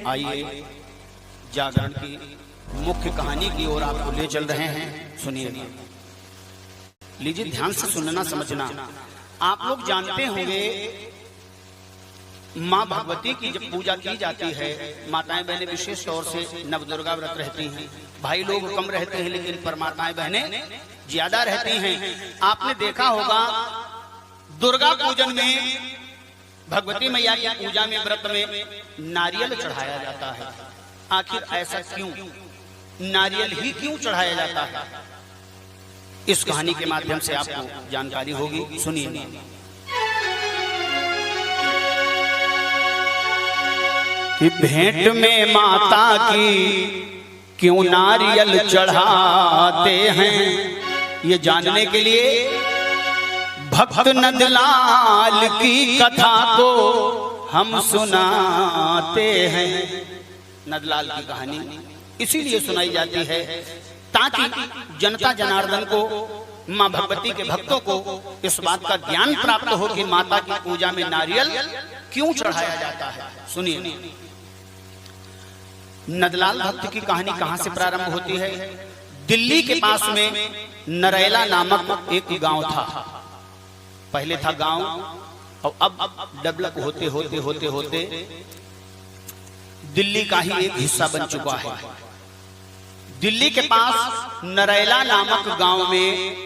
आइए जागरण की मुख्य कहानी की ओर आपको ले चल रहे हैं। सुनिए, लीजिए ध्यान से सुनना समझना। आप लोग जानते होंगे माँ भगवती की जब पूजा की जाती है, माताएं बहनें विशेष तौर से नवदुर्गा व्रत रहती हैं। भाई लोग कम रहते हैं लेकिन पर माताएं बहनें ज्यादा रहती हैं। आपने देखा होगा दुर्गा पूजन में, भगवती मैया की पूजा में, व्रत में नारियल चढ़ाया जाता है। आखिर ऐसा क्यों, नारियल ही क्यों चढ़ाया जाता है? इस कहानी के माध्यम से आपको जानकारी होगी। सुनिए। कि भेंट में माता की क्यों नारियल चढ़ाते हैं, ये जानने के लिए भक्त नंदलाल की कथा को हम सुनाते हैं। नंदलाल की कहानी इसीलिए सुनाई जाती है ताकि जनता जनार्दन को, माँ भगवती के भक्तों को इस बात का ज्ञान प्राप्त हो कि माता की पूजा में नारियल क्यों चढ़ाया जाता है। सुनिए, नंदलाल भक्त की कहानी कहां से प्रारंभ होती है? दिल्ली के पास में नरेला नामक एक गांव था। पहले था गांव और अब डेवलप होते होते होते होते दिल्ली का ही एक हिस्सा बन चुका है। दिल्ली के पास नरेला नामक गांव में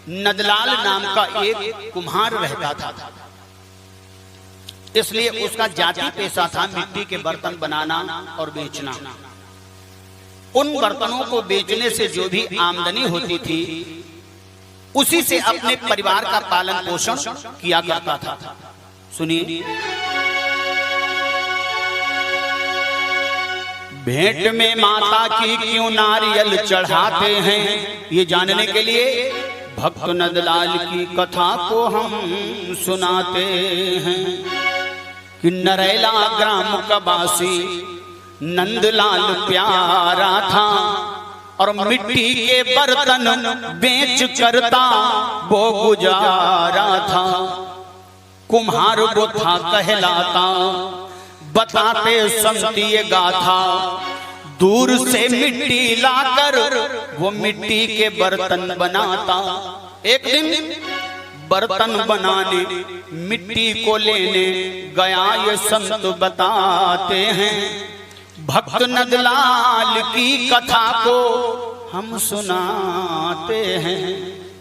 नंदलाल नाम का एक कुम्हार रहता था। इसलिए उसका जाति पेशा था मिट्टी के बर्तन बनाना और बेचना। उन बर्तनों को बेचने से जो भी आमदनी होती थी उसी से अपने परिवार का पालन पोषण किया करता था। सुनिए, भेंट में माता की क्यों नारियल चढ़ाते हैं, ये जानने के लिए भक्त नंदलाल की कथा को हम सुनाते हैं। कि नरेला ग्राम का वासी नंदलाल प्यारा था और मिट्टी के बर्तन बेच करता वो गुजारा था। कुम्हार वो था कहलाता, बताते संती गाथा, दूर से मिट्टी लाकर वो मिट्टी के बर्तन बनाता। एक दिन बर्तन बनाने मिट्टी को लेने गया ये संत बताते हैं। भक्त नंदलाल की कथा को हम सुनाते हैं।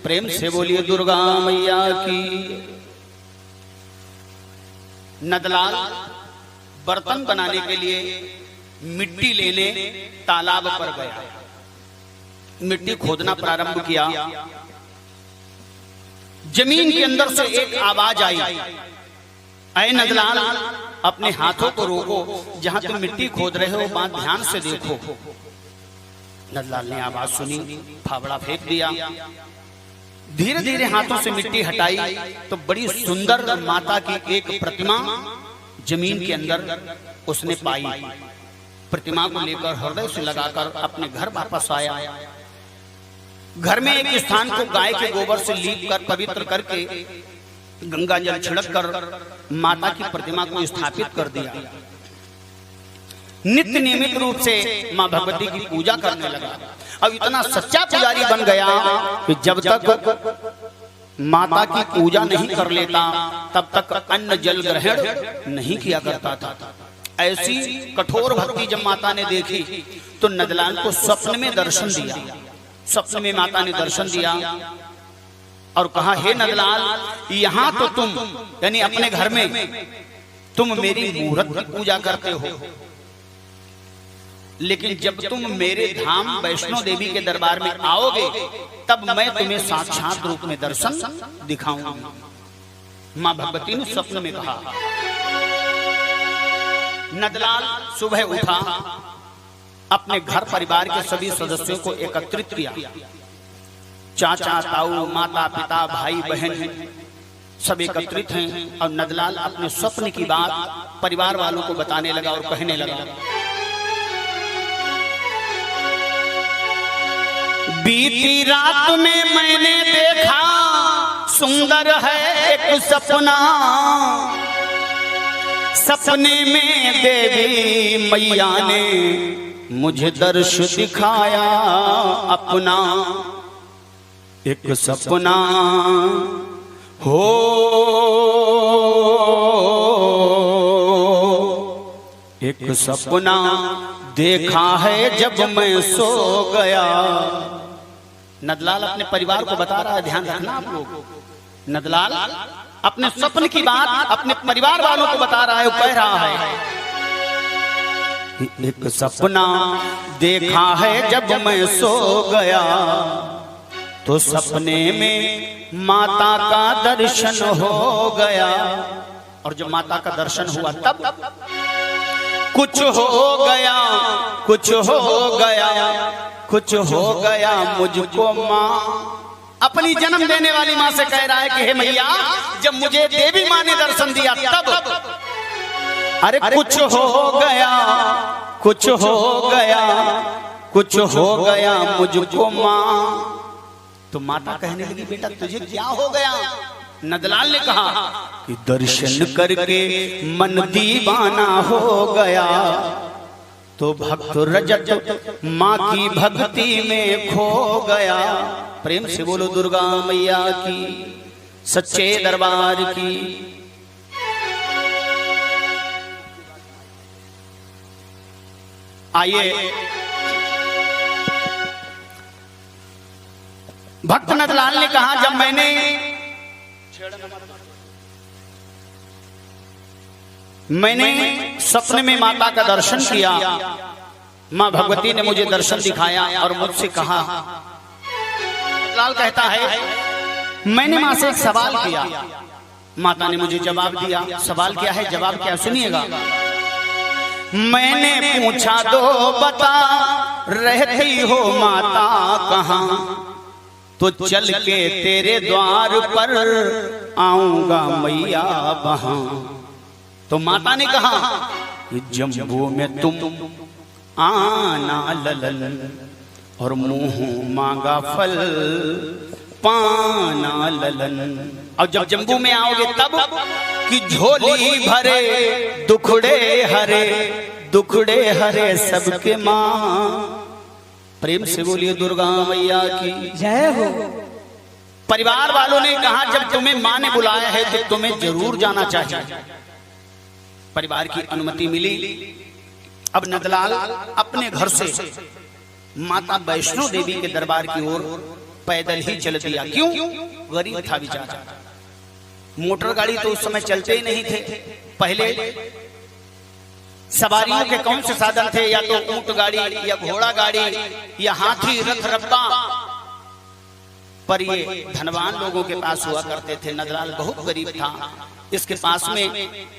प्रेम से बोलिए दुर्गा मैया की। नंदलाल बर्तन बनाने के लिए मिट्टी लेने तालाब पर गया। मिट्टी खोदना प्रारंभ किया। जमीन के अंदर से एक आवाज आई, ऐ नंदलाल अपने हाथों को रोको, जहां तुम मिट्टी खोद रहे हो बात ध्यान से देखो। नंदलाल ने आवाज सुनी, फावड़ा फेंक दिया। धीरे धीरे हाथों से मिट्टी हटाई तो बड़ी सुंदर माता की एक प्रतिमा जमीन के अंदर उसने पाई। प्रतिमा को लेकर हृदय से लगाकर अपने घर वापस आया। घर में एक स्थान को गाय के गोबर से लीप कर पवित्र करके गंगा जल छिड़क कर माता की प्रतिमा को स्थापित कर दिया। नित्य नियमित रूप से माँ भगवती की पूजा करने लगा। अब इतना सच्चा पुजारी बन गया कि जब तक माता की पूजा नहीं कर लेता तब तक अन्न जल ग्रहण नहीं किया करता था। ऐसी कठोर भक्ति जब माता ने देखी तो नंदलाल को स्वप्न में दर्शन दिया। स्वप्न में माता ने दर्शन दिया और कहा, हे नंदलाल, यहाँ तो तुम यानी अपने घर में तुम मेरी मूर्त की पूजा करते हो, लेकिन जब तुम मेरे धाम वैष्णो देवी के दरबार में आओगे तब मैं तुम्हें साक्षात रूप में दर्शन दिखाऊंगा। माँ भगवती ने स्वप्न में कहा। नंदलाल सुबह उठा, अपने घर परिवार के सभी सदस्यों को एकत्रित किया। चाचा ताऊ माता पिता भाई बहन सब एकत्रित हैं और नंदलाल अपने स्वप्न की बात परिवार वालों को बताने लगा और कहने लगा। बीती रात में मैंने देखा सुंदर है एक सपना, सपने में देवी मैया ने मुझे दर्श दिखाया अपना, एक सपना हो एक सपना देखा है जब मैं सो गया। नंदलाल अपने परिवार को बता रहा है, ध्यान रखना आप लोग। नंदलाल अपने स्वप्न की बात अपने परिवार वालों को बता रहा है, वो कह रहा है एक सपना देखा है जब मैं सो गया, तो सपने में माता का दर्शन हो गया। और जब माता का दर्शन हुआ तब कुछ हो गया, कुछ हो गया, कुछ हो गया मुझको माँ। अपनी जन्म देने वाली माँ से कह रहा है कि हे मैया, जब मुझे देवी माँ ने दर्शन दिया तब अरे कुछ हो गया, कुछ हो गया, कुछ हो गया मुझको माँ। तो माता कहने लगी बेटा तुझे क्या हो गया? नंदलाल ने कहा कि दर्शन करके मन दीवाना हो गया, तो भक्त रजत माँ की भक्ति में खो गया। प्रेम से बोलो दुर्गा मैया की, सच्चे दरबार की। आइए भक्त नंदलाल ने कहा जब मैंने सपने में माता का दर्शन किया, माँ भगवती ने मुझे दर्शन दिखाया और मुझसे कहा, नंदलाल कहता है मैंने माँ से एक सवाल किया, माता ने मुझे जवाब दिया। सवाल क्या है, जवाब क्या, सुनिएगा। मैंने पूछा तो बता रहती हो माता कहाँ, तो चल के तेरे द्वार पर आऊंगा मैया वहां। तो माता ने कहा कि जम्बू में तुम आना ललन, और मुंह मांगा फल पाना ललन। और जब जम्बू में आओगे तब कि झोली भरे दुखड़े हरे, दुखड़े हरे सबके माँ। प्रेम से बोलिए दुर्गा मैया की जय हो। परिवार वालों ने कहा जब तुम्हें माँ ने बुलाया है तो तुम्हें जरूर जाना चाहिए। परिवार की अनुमति मिली। अब नंदलाल अपने घर से माता वैष्णो देवी के दरबार की ओर पैदल ही चल दिया। क्यों? गरीब था बेचारा, मोटर गाड़ी तो उस समय चलते ही नहीं थे। पहले सवारियों के कौन से साधन थे? या तो ऊंट गाड़ी या घोड़ा गाड़ी या हाथी रथ रब्बा, पर ये धनवान लोगों के पास हुआ करते थे। नंदलाल बहुत गरीब था, इसके पास में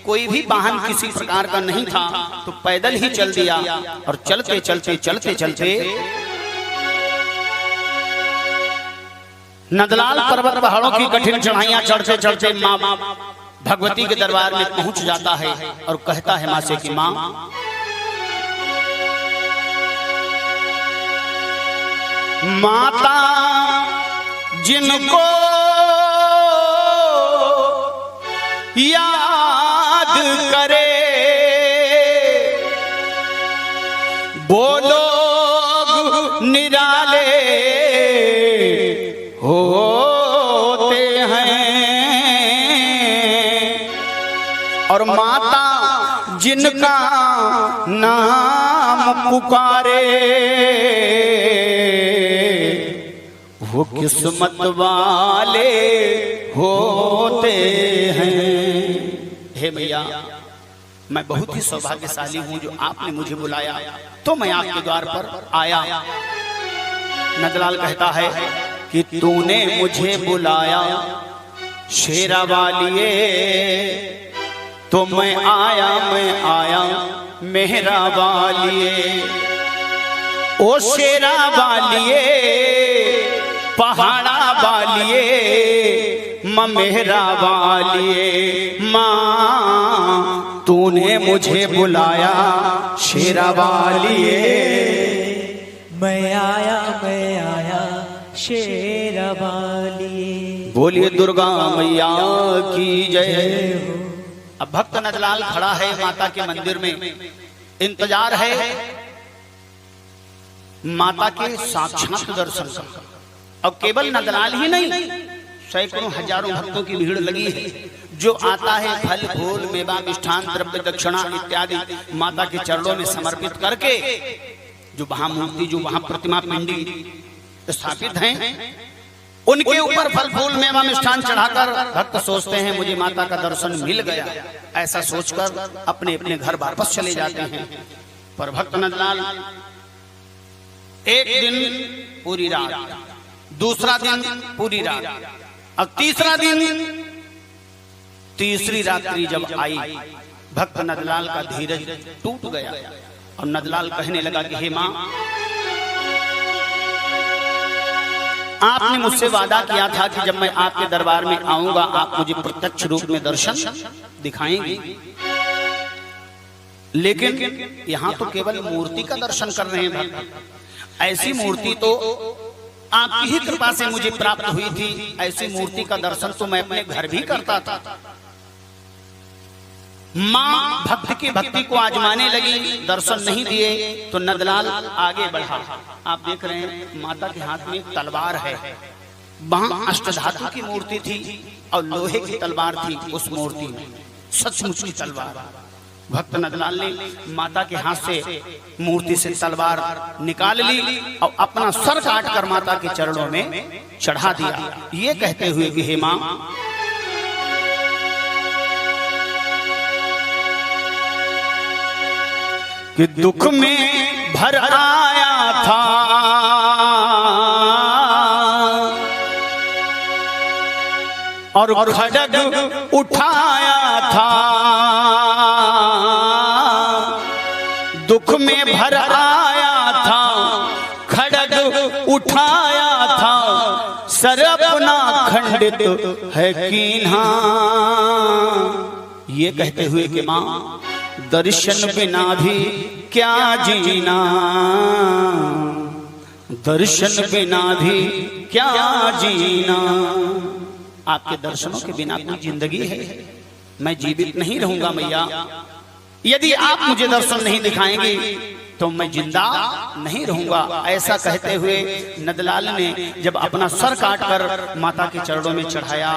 कोई भी वाहन किसी प्रकार का नहीं था, तो पैदल ही चल दिया। और चलते चलते चलते चलते नंदलाल पर्वत पहाड़ों की कठिन चढ़ाइयां चढ़ते चढ़ते माँ भगवती के दरबार में पहुंच जाता है और कहता है माँ से कि माँ, माता जिनको याद करे वो लोग निराले होते हैं, और माता जिनका नाम पुकारे वो किस्मत वाले होते हैं। हे भैया, मैं बहुत ही सौभाग्यशाली हूँ जो आपने मुझे बुलाया, तो मैं आपके द्वार पर आया। नंदलाल कहता है कि तूने मुझे बुलाया शेरा वालिए, तो मैं आया मेहरा वालिए। ओ शेरा वालिए, पहाड़ा वालिए, मेहरा वालिए। माँ तूने मुझे बुलाया शेरा वालिए। मैं आया शेरा वालिए। बोलिए दुर्गा मैया की जय। अब भक्त नंदलाल खड़ा है माता के मंदिर में, इंतजार है माता के साक्षात दर्शन का। अब केवल नंदलाल ही नहीं, सैकड़ों हजारों भक्तों की भीड़ लगी है, जो आता है फल फूल मेवा मिष्ठान द्रव्य दक्षिणा इत्यादि माता के चरणों में समर्पित करके, जो वहां मूर्ति जो वहां प्रतिमा पिंडी स्थापित हैं उनके ऊपर फल फूल मेवा मिष्ठान चढ़ाकर भक्त सोचते हैं मुझे माता का दर्शन मिल गया, ऐसा सोचकर अपने अपने घर वापस चले जाते हैं। पर भक्त नंदलाल एक दिन पूरी रात, दूसरा दिन पूरी रात, अब तीसरा दिन, तीसरी रात्रि जब आई, भक्त नंदलाल का धीरज टूट गया और नंदलाल कहने लगा कि हे मां, आपने मुझसे वादा किया था कि जब मैं आपके दरबार में आऊंगा आप मुझे प्रत्यक्ष रूप में दर्शन दिखाएंगी, लेकिन यहाँ तो केवल मूर्ति का दर्शन कर रहे हैं भक्त। ऐसी मूर्ति तो आपकी ही कृपा से मुझे प्राप्त हुई थी, ऐसी मूर्ति का दर्शन तो मैं अपने घर भी करता था। मां भक्त की भक्ति को आजमाने लगी, दर्शन नहीं दिए तो नंदलाल आगे बढ़ा। आप देख रहे हैं माता के हाथ में एक तलवार है, वहां अष्टधातु की मूर्ति थी और लोहे की तलवार थी उस मूर्ति में, सचमुच की तलवार। भक्त नंदलाल ने माता के हाथ से मूर्ति से तलवार निकाल ली और अपना सर काट कर माता के चरणों में चढ़ा दिया, ये कहते हुए कि हे मां, कि दुख में भर आया था और खड्ग उठाया था, दुख में भर आया था खड्ग उठाया था, सर अपना खंडित है कीन्हा। ये कहते हुए कि मां, दर्शन बिना भी क्या जीना, दर्शन बिना भी क्या जीना। आपके दर्शनों के बिना कोई जिंदगी है, मैं जीवित नहीं रहूंगा मैया। यदि आप मुझे दर्शन नहीं दिखाएंगे तो मैं जिंदा नहीं रहूंगा। ऐसा कहते हुए नंदलाल ने जब अपना सर काट कर माता के चरणों में चढ़ाया,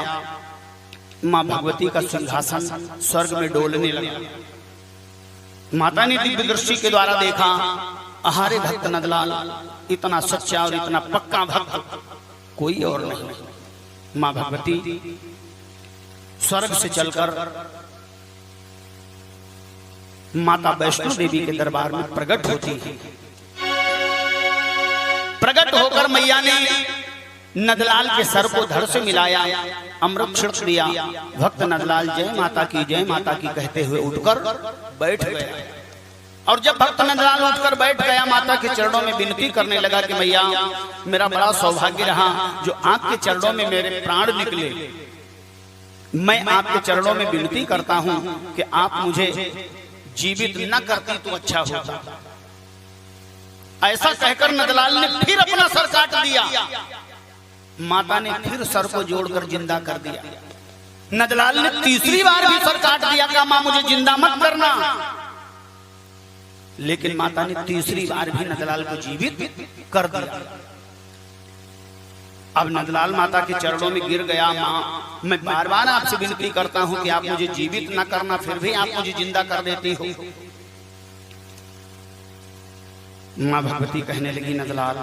मां भगवती का सिंहासन स्वर्ग में डोलने लगा। माता ने दिव्य दृष्टि के द्वारा देखा, अहारे भक्त नंदलाल इतना सच्चा और इतना पक्का भक्त कोई और नहीं। मां भगवती स्वर्ग से चलकर माता वैष्णो देवी के दरबार में प्रकट होती है। प्रकट होकर मैया ने नंदलाल के सर को धड़ से मिलाया, अमृत छिड़क दिया। भक्त नंदलाल जय माता की कहते हुए उठकर बैठ गया। और जब भक्त नंदलाल उठकर बैठ गया, माता के चरणों में विनती करने लगा कि मैया, मेरा बड़ा सौभाग्य रहा जो आपके चरणों में मेरे प्राण निकले। मैं आपके चरणों में विनती करता हूं कि आप मुझे जीवित न करती तो अच्छा होता। ऐसा कहकर नंदलाल ने फिर अपना सर काट दिया। माता ने फिर सर को जोड़कर जिंदा कर दिया। नंदलाल ने तीसरी बार भी सर काट दिया, कहा मां मुझे जिंदा मत करना। लेकिन माता ने तीसरी बार भी नंदलाल को जीवित कर दिया। अब नंदलाल माता के चरणों में गिर गया, मां मैं बार बार आपसे विनती करता हूं कि आप मुझे जीवित न करना, फिर भी आप मुझे जिंदा कर देती हो। मां भगवती कहने लगी, नंदलाल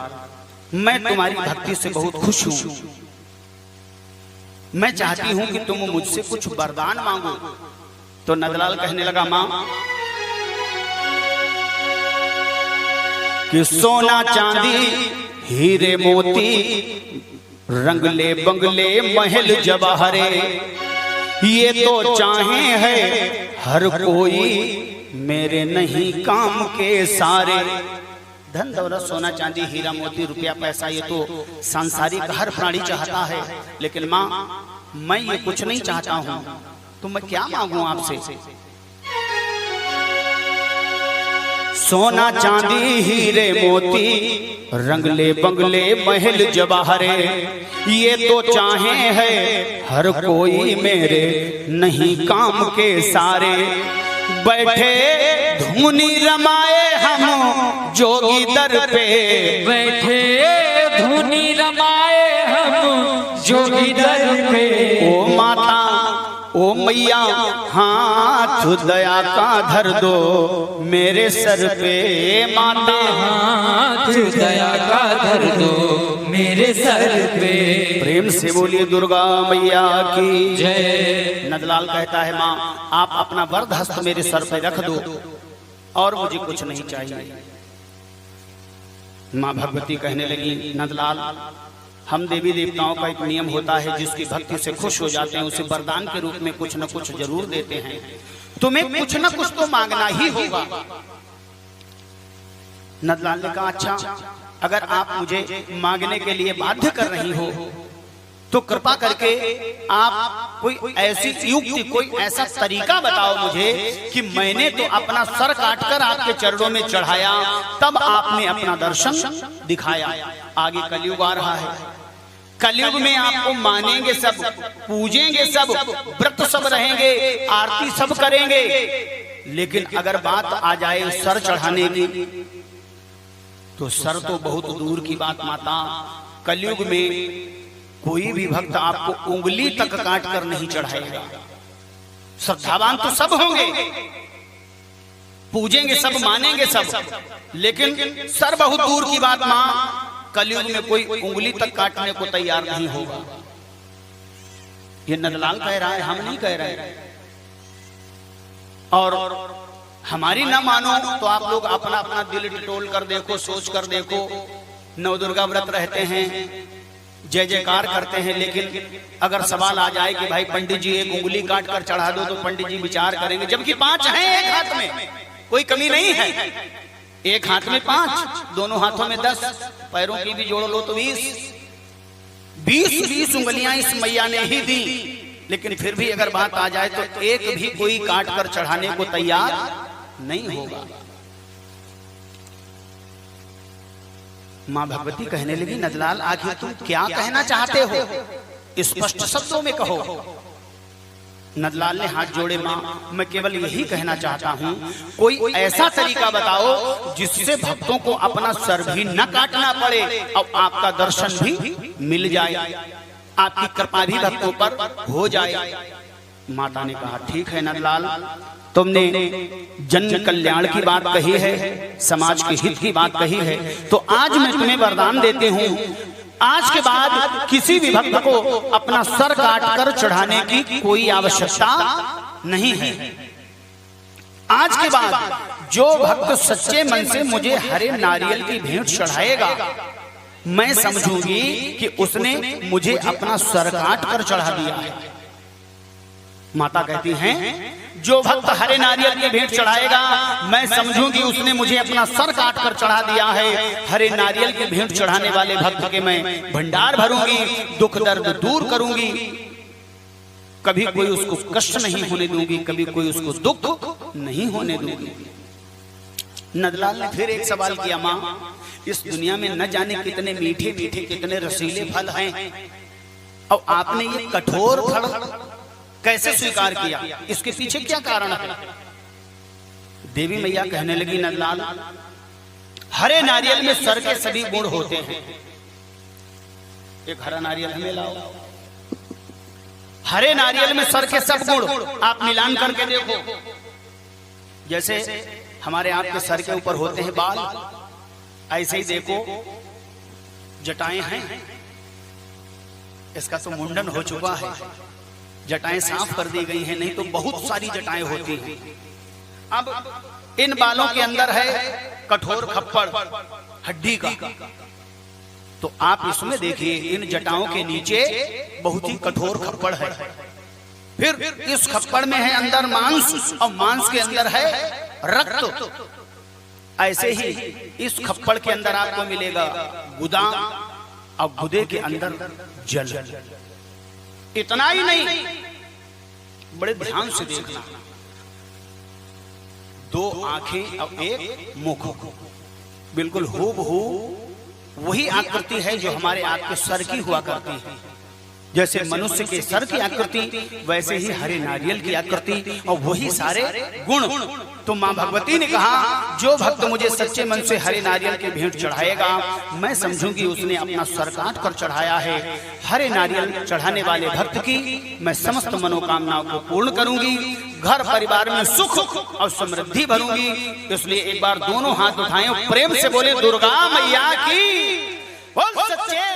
मैं तुम्हारी भक्ति से बहुत खुश हूं, मैं चाहती हूं कि तुम मुझसे कुछ वरदान मांगो। तो नंदलाल कहने लगा, मां कि सोना चांदी हीरे मोती रंगले बंगले महल जवाहरे ये तो चाहे है हर कोई, मेरे नहीं काम के सारे। धन दौलत सोना चांदी हीरा मोती रुपया पैसा ये तो सांसारिक हर प्राणी चाहता है, लेकिन मां मैं ये कुछ नहीं चाहता हूं, तो मैं क्या मांगू आपसे। सोना चांदी हीरे मोती रंगले बंगले महल जवाहरे, ये तो चाहे है हर कोई मेरे नहीं काम के सारे। बैठे धुनी रमाए हम जोगी दर पे, बैठे धुनी रमाए हम जोगी दर पे। ओ माता ओ मैया हाथ दया का धर दो मेरे सर पे। माता हाथ दया का धर दो मेरे सर पे। प्रेम से बोलिए दुर्गा मैया की जय। नंदलाल कहता है माँ आप अपना वरद हस्त मेरे सर पे रख दो और मुझे कुछ नहीं चाहिए। माँ भगवती कहने लगी नंदलाल हम देवी देवताओं का एक नियम होता है, जिसकी भक्ति से खुश हो जाते हैं उसे वरदान के रूप में कुछ न कुछ जरूर देते हैं। तुम्हें कुछ न कुछ तो मांगना ही होगा। नंदलाल ने कहा अच्छा अगर आप मुझे मांगने के लिए बाध्य कर रही हो तो कृपा करके आप कोई ऐसी युक्ति कोई ऐसा तरीका बताओ मुझे कि मैंने तो अपना सर काटकर आपके चरणों में चढ़ाया तब आपने अपना दर्शन दिखाया। आगे कलयुग आ रहा है, कलयुग में आपको मानेंगे सब, पूजेंगे सब, व्रत सब रहेंगे, आरती सब करेंगे, लेकिन अगर बात आ जाए सर चढ़ाने की तो सर तो बहुत दूर की बात माता। कलयुग में कोई भी भक्त आपको उंगली तक काट कर नहीं चढ़ाएगा। श्रद्धावान तो सब होंगे, पूजेंगे सब, मानेंगे सब, लेकिन सर बहुत दूर की बात मां। कलयुग में कोई उंगली तक काटने को तैयार नहीं होगा। ये नंदलाल कह रहा है, हम नहीं कह रहे। और हमारी ना मानो तो आप लोग अपना अपना दिल टटोल कर देखो, सोच कर देखो। नव दुर्गा व्रत रहते हैं, जय जयकार करते हैं, लेकिन अगर सवाल आ जाए कि भाई पंडित जी एक उंगली काट कर चढ़ा दो तो पंडित जी विचार करेंगे, जबकि 5 हैं एक हाथ में, कोई कमी नहीं है। एक हाथ में 5, दोनों हाथों में 10, पैरों की भी जोड़ लो तो 20 उंगलियां इस मैया ने ही दी। लेकिन फिर भी अगर बात आ जाए तो एक भी कोई काट कर चढ़ाने को तैयार नहीं होगा। मां भगवती कहने लगी नंदलाल आखिर तुम क्या कहना चाहते हो, स्पष्ट शब्दों में कहो। नंदलाल ने हाथ जोड़े मां मैं केवल यही कहना चाहता हूं कोई ऐसा तरीका बताओ जिससे भक्तों को अपना सर भी न काटना पड़े और आपका दर्शन भी मिल जाए, आपकी कृपा भी भक्तों पर हो जाए। माता ने कहा ठीक है नंदलाल, तुमने जन कल्याण की बात कही है, समाज के हित की बात कही है, तो आज मैं तुम्हें वरदान देती हूँ आज के बाद किसी भी भक्त को अपना सर काटकर चढ़ाने की कोई आवश्यकता नहीं है। आज के बाद जो भक्त सच्चे मन से मुझे हरे नारियल की भेंट चढ़ाएगा मैं समझूंगी कि उसने मुझे अपना सर काट कर चढ़ा दिया है। माता कहती हैं जो भक्त हरे नारियल की भेंट चढ़ाएगा मैं समझूंगी उसने मुझे अपना सर काट कर चढ़ा दिया है। हरे नारियल की भेंट चढ़ाने वाले भक्त के मैं भंडार भरूंगी, दुख दर्द दूर करूंगी, कभी कोई उसको कष्ट नहीं होने दूंगी, कभी कोई उसको दुख नहीं होने दूंगी। नंदलाल ने फिर एक सवाल किया मां इस दुनिया में न जाने कितने मीठे मीठे कितने रसीले फल हैं और आपने ये कठोर फल कैसे स्वीकार किया, इसके पीछे क्या कारण है? देवी मैया कहने लगी नंदलाल हरे नारियल में सर के सभी गुण होते हैं। एक हरा नारियल हमें लाओ, हरे नारियल में सर के सब गुण आप मिलान करके देखो। जैसे हमारे आपके सर के ऊपर होते हैं बाल, ऐसे ही देखो जटाएं हैं, इसका तो मुंडन हो चुका है, जटाएं साफ कर दी गई हैं, नहीं तो बहुत सारी जटाएं होती हैं। अब इन बालों के अंदर है कठोर खप्पड़ हड्डी का, तो आप इसमें देखिए इन जटाओं के नीचे बहुत ही कठोर खप्पड़ है, फिर इस खप्पड़ में है अंदर मांस और मांस के अंदर है रक्त। ऐसे ही इस खप्पड़ के अंदर आपको मिलेगा गुदा और गुदे के अंदर जल। इतना ही नहीं, बड़े ध्यान से देखना, दो आंखें और एक मुख, बिल्कुल हूबहू वही आकृति है जो हमारे आपके सर की हुआ करती है। जैसे मनुष्य के सर की आकृति वैसे ही हरे नारियल की आकृति और वही सारे गुण। तो मां भगवती ने कहा जो भक्त मुझे सच्चे मन से हरे नारियल की भेंट चढ़ाएगा मैं समझूंगी उसने अपना सर काट कर चढ़ाया है। हरे नारियल चढ़ाने वाले भक्त की मैं समस्त मनोकामनाओं को पूर्ण करूंगी, घर परिवार में सुख और समृद्धि भरूंगी। इसलिए एक बार दोनों हाथ उठाएं, प्रेम से बोले दुर्गा मैया की, बोल सच्चे